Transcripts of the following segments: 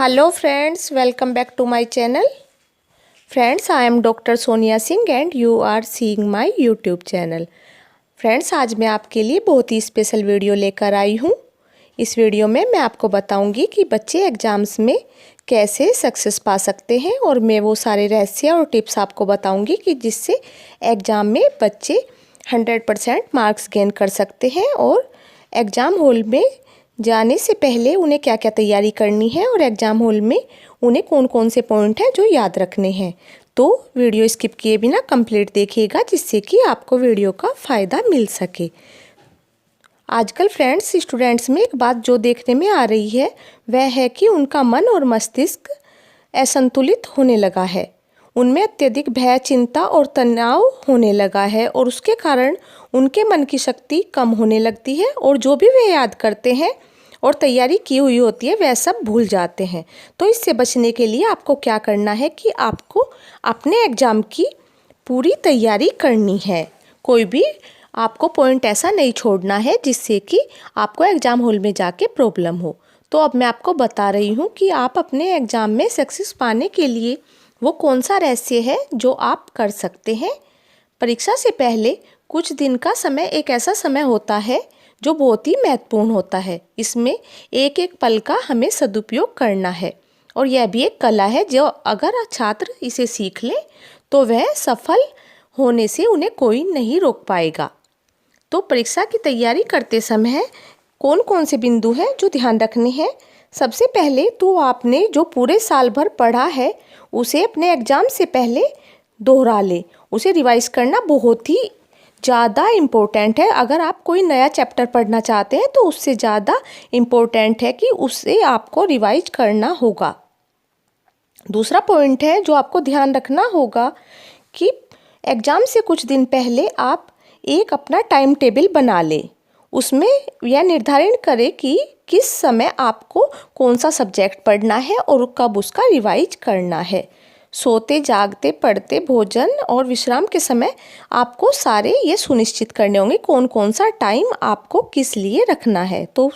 Hello friends, welcome back to my channel. Friends, I am Dr. Sonia Singh and you are seeing my YouTube channel. Friends, आज मैं आपके लिए बहुत ही special video लेकर आई हूँ। इस वीडियो में मैं आपको बताऊंगी कि बच्चे एग्ज़ाम्स में कैसे सक्सेस पा सकते हैं और मैं वो सारे रहस्य और टिप्स आपको बताऊंगी कि जिससे एग्ज़ाम में बच्चे 100% मार्क्स गेन कर सकते हैं और एग्ज़ाम हॉल में जाने से पहले उन्हें क्या क्या तैयारी करनी है और एग्ज़ाम हॉल में उन्हें कौन कौन से पॉइंट हैं जो याद रखने हैं। तो वीडियो स्किप किए बिना कंप्लीट देखिएगा जिससे कि आपको वीडियो का फ़ायदा मिल सके। आजकल फ्रेंड्स स्टूडेंट्स में एक बात जो देखने में आ रही है वह है कि उनका मन और मस्तिष्क असंतुलित होने लगा है। उनमें अत्यधिक भय, चिंता और तनाव होने लगा है और उसके कारण उनके मन की शक्ति कम होने लगती है और जो भी वे याद करते हैं और तैयारी की हुई होती है वह सब भूल जाते हैं। तो इससे बचने के लिए आपको क्या करना है कि आपको अपने एग्ज़ाम की पूरी तैयारी करनी है। कोई भी आपको पॉइंट ऐसा नहीं छोड़ना है जिससे कि आपको एग्ज़ाम हॉल में जाके प्रॉब्लम हो। तो अब मैं आपको बता रही हूँ कि आप अपने एग्ज़ाम में सक्सेस पाने के लिए वो कौन सा रहस्य है जो आप कर सकते हैं। परीक्षा से पहले कुछ दिन का समय एक ऐसा समय होता है जो बहुत ही महत्वपूर्ण होता है। इसमें एक एक पल का हमें सदुपयोग करना है और यह भी एक कला है जो अगर छात्र इसे सीख ले तो वह सफल होने से उन्हें कोई नहीं रोक पाएगा। तो परीक्षा की तैयारी करते समय कौन कौन से बिंदु हैं जो ध्यान रखने हैं। सबसे पहले तो आपने जो पूरे साल भर पढ़ा है उसे अपने एग्ज़ाम से पहले दोहरा ले। उसे रिवाइज करना बहुत ही ज़्यादा इम्पोर्टेंट है। अगर आप कोई नया चैप्टर पढ़ना चाहते हैं तो उससे ज़्यादा इम्पोर्टेंट है कि उसे आपको रिवाइज करना होगा। दूसरा पॉइंट है जो आपको ध्यान रखना होगा कि एग्ज़ाम से कुछ दिन पहले आप एक अपना टाइम टेबल बना लें। उसमें यह निर्धारण करें कि किस समय आपको कौन सा सब्जेक्ट पढ़ना है और कब उसका रिवाइज करना है। सोते, जागते, पढ़ते, भोजन और विश्राम के समय आपको सारे ये सुनिश्चित करने होंगे कौन कौन सा टाइम आपको किस लिए रखना है। तो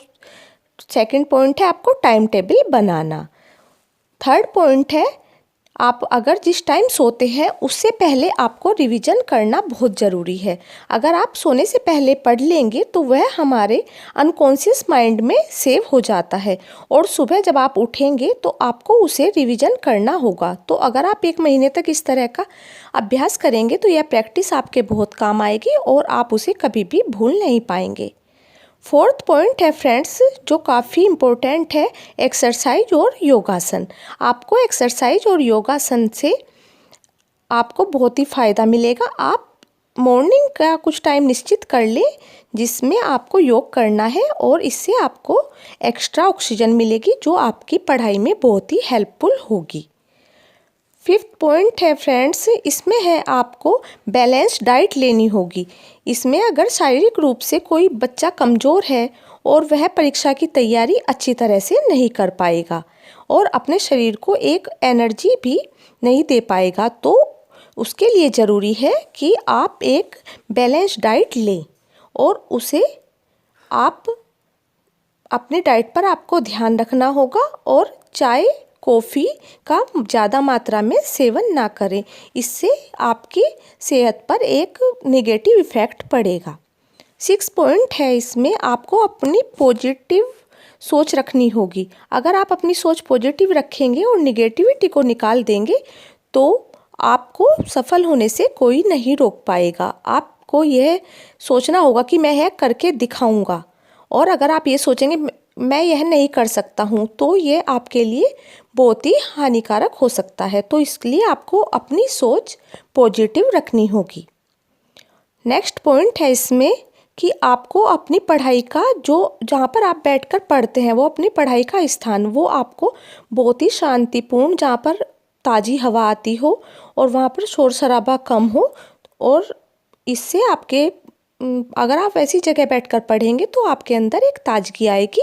सेकंड पॉइंट है आपको टाइम टेबल बनाना। थर्ड पॉइंट है आप अगर जिस टाइम सोते हैं उससे पहले आपको रिवीजन करना बहुत ज़रूरी है। अगर आप सोने से पहले पढ़ लेंगे तो वह हमारे अनकॉन्शियस माइंड में सेव हो जाता है और सुबह जब आप उठेंगे तो आपको उसे रिवीजन करना होगा। तो अगर आप 1 महीने तक इस तरह का अभ्यास करेंगे तो यह प्रैक्टिस आपके बहुत काम आएगी और आप उसे कभी भी भूल नहीं पाएंगे। फोर्थ पॉइंट है फ्रेंड्स जो काफ़ी इम्पोर्टेंट है, एक्सरसाइज और योगासन। आपको एक्सरसाइज और योगासन से आपको बहुत ही फ़ायदा मिलेगा। आप मॉर्निंग का कुछ टाइम निश्चित कर लें जिसमें आपको योग करना है और इससे आपको एक्स्ट्रा ऑक्सीजन मिलेगी जो आपकी पढ़ाई में बहुत ही हेल्पफुल होगी। फिफ्थ पॉइंट है फ्रेंड्स, इसमें है आपको बैलेंस डाइट लेनी होगी। इसमें अगर शारीरिक रूप से कोई बच्चा कमज़ोर है और वह परीक्षा की तैयारी अच्छी तरह से नहीं कर पाएगा और अपने शरीर को एक एनर्जी भी नहीं दे पाएगा तो उसके लिए ज़रूरी है कि आप एक बैलेंस डाइट लें और उसे आप अपने डाइट पर आपको ध्यान रखना होगा और चाय, कॉफ़ी का ज़्यादा मात्रा में सेवन ना करें। इससे आपकी सेहत पर एक नेगेटिव इफ़ेक्ट पड़ेगा। 6 पॉइंट है इसमें आपको अपनी पॉजिटिव सोच रखनी होगी। अगर आप अपनी सोच पॉजिटिव रखेंगे और निगेटिविटी को निकाल देंगे तो आपको सफल होने से कोई नहीं रोक पाएगा। आपको यह सोचना होगा कि मैं यह करके दिखाऊंगा और अगर आप ये सोचेंगे मैं यह नहीं कर सकता हूँ तो ये आपके लिए बहुत ही हानिकारक हो सकता है। तो इसलिए आपको अपनी सोच पॉजिटिव रखनी होगी। नेक्स्ट पॉइंट है इसमें कि आपको अपनी पढ़ाई का जो जहाँ पर आप बैठकर पढ़ते हैं वो अपनी पढ़ाई का स्थान वो आपको बहुत ही शांतिपूर्ण, जहाँ पर ताज़ी हवा आती हो और वहाँ पर शोर शराबा कम हो और इससे आपके अगर आप ऐसी जगह बैठकर पढ़ेंगे तो आपके अंदर एक ताजगी आएगी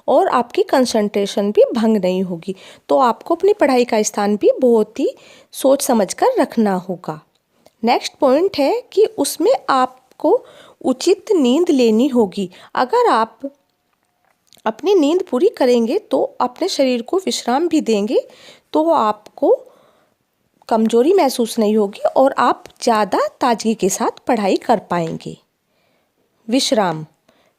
और आपकी कंसंट्रेशन भी भंग नहीं होगी। तो आपको अपनी पढ़ाई का स्थान भी बहुत ही सोच समझकर रखना होगा। नेक्स्ट पॉइंट है कि उसमें आपको उचित नींद लेनी होगी। अगर आप अपनी नींद पूरी करेंगे तो अपने शरीर को विश्राम भी देंगे तो आपको कमजोरी महसूस नहीं होगी और आप ज़्यादा ताजगी के साथ पढ़ाई कर पाएंगे। विश्राम।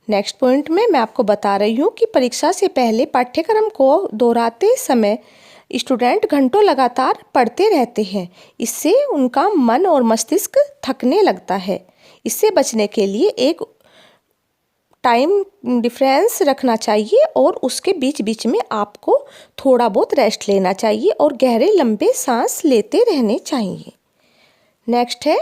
नेक्स्ट पॉइंट में मैं आपको बता रही हूँ कि परीक्षा से पहले पाठ्यक्रम को दोहराते समय स्टूडेंट घंटों लगातार पढ़ते रहते हैं। इससे उनका मन और मस्तिष्क थकने लगता है। इससे बचने के लिए एक टाइम डिफरेंस रखना चाहिए और उसके बीच बीच में आपको थोड़ा बहुत रेस्ट लेना चाहिए और गहरे लंबे सांस लेते रहने चाहिए। नेक्स्ट है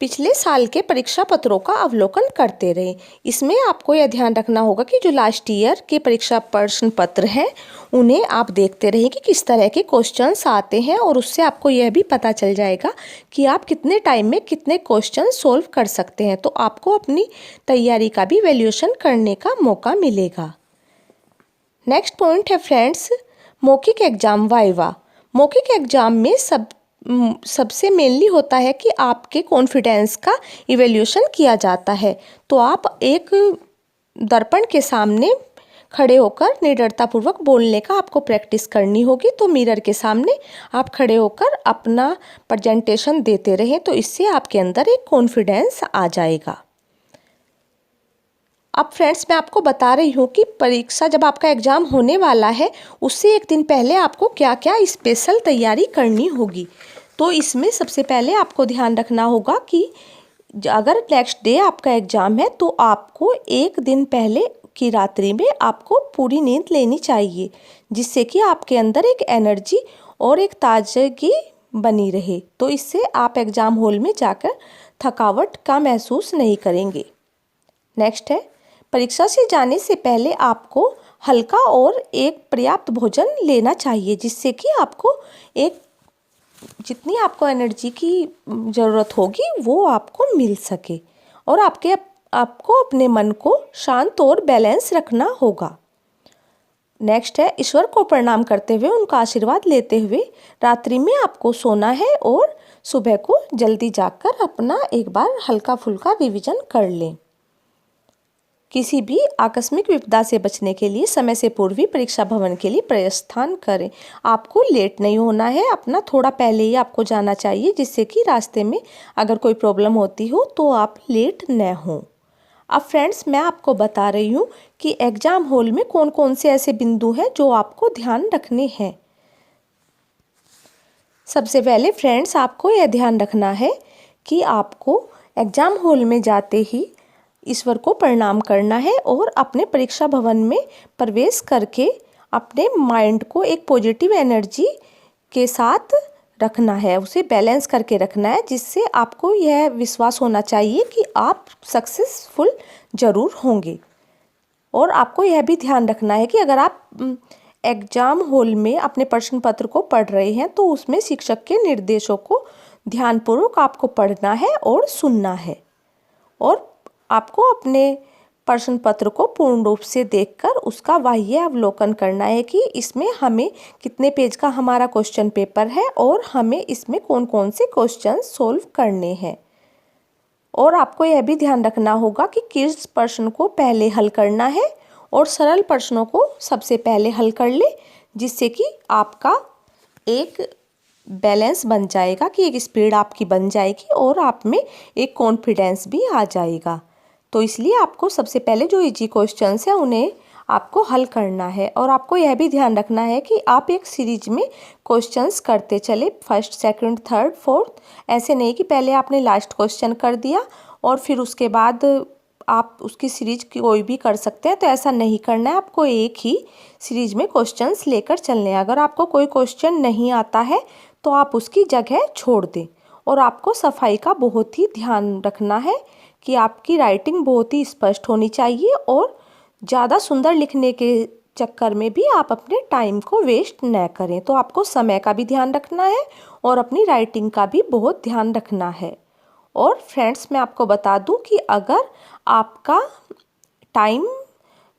पिछले साल के परीक्षा पत्रों का अवलोकन करते रहें। इसमें आपको यह ध्यान रखना होगा कि जो लास्ट ईयर के परीक्षा प्रश्न पत्र हैं उन्हें आप देखते रहें कि किस तरह के क्वेश्चंस आते हैं और उससे आपको यह भी पता चल जाएगा कि आप कितने टाइम में कितने क्वेश्चन सोल्व कर सकते हैं। तो आपको अपनी तैयारी का भी वैल्यूएशन करने का मौका मिलेगा। नेक्स्ट पॉइंट है फ्रेंड्स मौखिक एग्जाम वाइवा। मौखिक एग्जाम में सबसे मेनली होता है कि आपके कॉन्फिडेंस का इवैल्यूएशन किया जाता है। तो आप एक दर्पण के सामने खड़े होकर निडरतापूर्वक बोलने का आपको प्रैक्टिस करनी होगी। तो मिरर के सामने आप खड़े होकर अपना प्रेजेंटेशन देते रहें तो इससे आपके अंदर एक कॉन्फिडेंस आ जाएगा। अब फ्रेंड्स मैं आपको बता रही हूँ कि परीक्षा जब आपका एग्ज़ाम होने वाला है उससे एक दिन पहले आपको क्या क्या स्पेशल तैयारी करनी होगी। तो इसमें सबसे पहले आपको ध्यान रखना होगा कि अगर नेक्स्ट डे आपका एग्ज़ाम है तो आपको एक दिन पहले की रात्रि में आपको पूरी नींद लेनी चाहिए जिससे कि आपके अंदर एक एनर्जी और एक ताजगी बनी रहे। तो इससे आप एग्ज़ाम हॉल में जाकर थकावट का महसूस नहीं करेंगे। नेक्स्ट है परीक्षा से जाने से पहले आपको हल्का और एक पर्याप्त भोजन लेना चाहिए जिससे कि आपको एक जितनी आपको एनर्जी की ज़रूरत होगी वो आपको मिल सके और आपको अपने मन को शांत और बैलेंस रखना होगा। नेक्स्ट है ईश्वर को प्रणाम करते हुए उनका आशीर्वाद लेते हुए रात्रि में आपको सोना है और सुबह को जल्दी जाकर अपना एक बार हल्का फुल्का रिवीजन कर लें। किसी भी आकस्मिक विपदा से बचने के लिए समय से पूर्व ही परीक्षा भवन के लिए प्रस्थान करें। आपको लेट नहीं होना है, अपना थोड़ा पहले ही आपको जाना चाहिए जिससे कि रास्ते में अगर कोई प्रॉब्लम होती हो तो आप लेट न हों। अब फ्रेंड्स मैं आपको बता रही हूँ कि एग्ज़ाम हॉल में कौन कौन से ऐसे बिंदु हैं जो आपको ध्यान रखने हैं। सबसे पहले फ्रेंड्स आपको यह ध्यान रखना है कि आपको एग्ज़ाम हॉल में जाते ही ईश्वर को प्रणाम करना है और अपने परीक्षा भवन में प्रवेश करके अपने माइंड को एक पॉजिटिव एनर्जी के साथ रखना है, उसे बैलेंस करके रखना है जिससे आपको यह विश्वास होना चाहिए कि आप सक्सेसफुल ज़रूर होंगे। और आपको यह भी ध्यान रखना है कि अगर आप एग्ज़ाम हॉल में अपने प्रश्न पत्र को पढ़ रहे हैं तो उसमें शिक्षक के निर्देशों को ध्यानपूर्वक आपको पढ़ना है और सुनना है और आपको अपने प्रश्न पत्र को पूर्ण रूप से देखकर उसका बाह्य अवलोकन करना है कि इसमें हमें कितने पेज का हमारा क्वेश्चन पेपर है और हमें इसमें कौन कौन से क्वेश्चन सोल्व करने हैं। और आपको यह भी ध्यान रखना होगा कि किस प्रश्न को पहले हल करना है और सरल प्रश्नों को सबसे पहले हल कर ले जिससे कि आपका एक बैलेंस बन जाएगा कि एक स्पीड आपकी बन जाएगी और आप में एक कॉन्फिडेंस भी आ जाएगा। तो इसलिए आपको सबसे पहले जो इजी क्वेश्चंस हैं उन्हें आपको हल करना है और आपको यह भी ध्यान रखना है कि आप एक सीरीज में क्वेश्चंस करते चले, फर्स्ट सेकंड थर्ड फोर्थ, ऐसे नहीं कि पहले आपने लास्ट क्वेश्चन कर दिया और फिर उसके बाद आप उसकी सीरीज कोई भी कर सकते हैं। तो ऐसा नहीं करना है, आपको एक ही सीरीज में क्वेश्चंस लेकर चलने हैं। अगर आपको कोई क्वेश्चन नहीं आता है तो आप उसकी जगह छोड़ दें और आपको सफाई का बहुत ही ध्यान रखना है कि आपकी राइटिंग बहुत ही स्पष्ट होनी चाहिए और ज़्यादा सुंदर लिखने के चक्कर में भी आप अपने टाइम को वेस्ट न करें। तो आपको समय का भी ध्यान रखना है और अपनी राइटिंग का भी बहुत ध्यान रखना है। और फ्रेंड्स मैं आपको बता दूं कि अगर आपका टाइम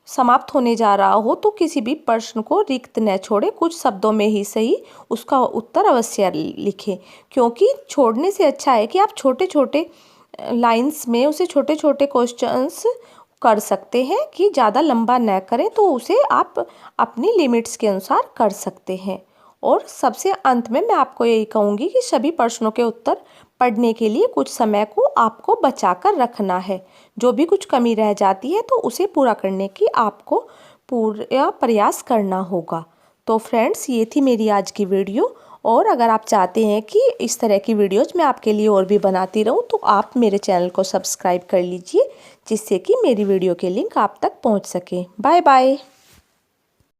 समाप्त होने जा रहा हो तो किसी भी प्रश्न को रिक्त न छोड़े, कुछ शब्दों में ही सही उसका उत्तर अवश्य लिखें क्योंकि छोड़ने से अच्छा है कि आप छोटे छोटे लाइंस में उसे छोटे छोटे क्वेश्चंस कर सकते हैं कि ज़्यादा लंबा न करें, तो उसे आप अपनी लिमिट्स के अनुसार कर सकते हैं। और सबसे अंत में मैं आपको यही कहूँगी कि सभी प्रश्नों के उत्तर पढ़ने के लिए कुछ समय को आपको बचा कर रखना है। जो भी कुछ कमी रह जाती है तो उसे पूरा करने की आपको पूरा प्रयास करना होगा। तो फ्रेंड्स, ये थी मेरी आज की वीडियो। और अगर आप चाहते हैं कि इस तरह की वीडियोज़ मैं आपके लिए और भी बनाती रहूं, तो आप मेरे चैनल को सब्सक्राइब कर लीजिए, जिससे कि मेरी वीडियो के लिंक आप तक पहुंच सके। Bye bye.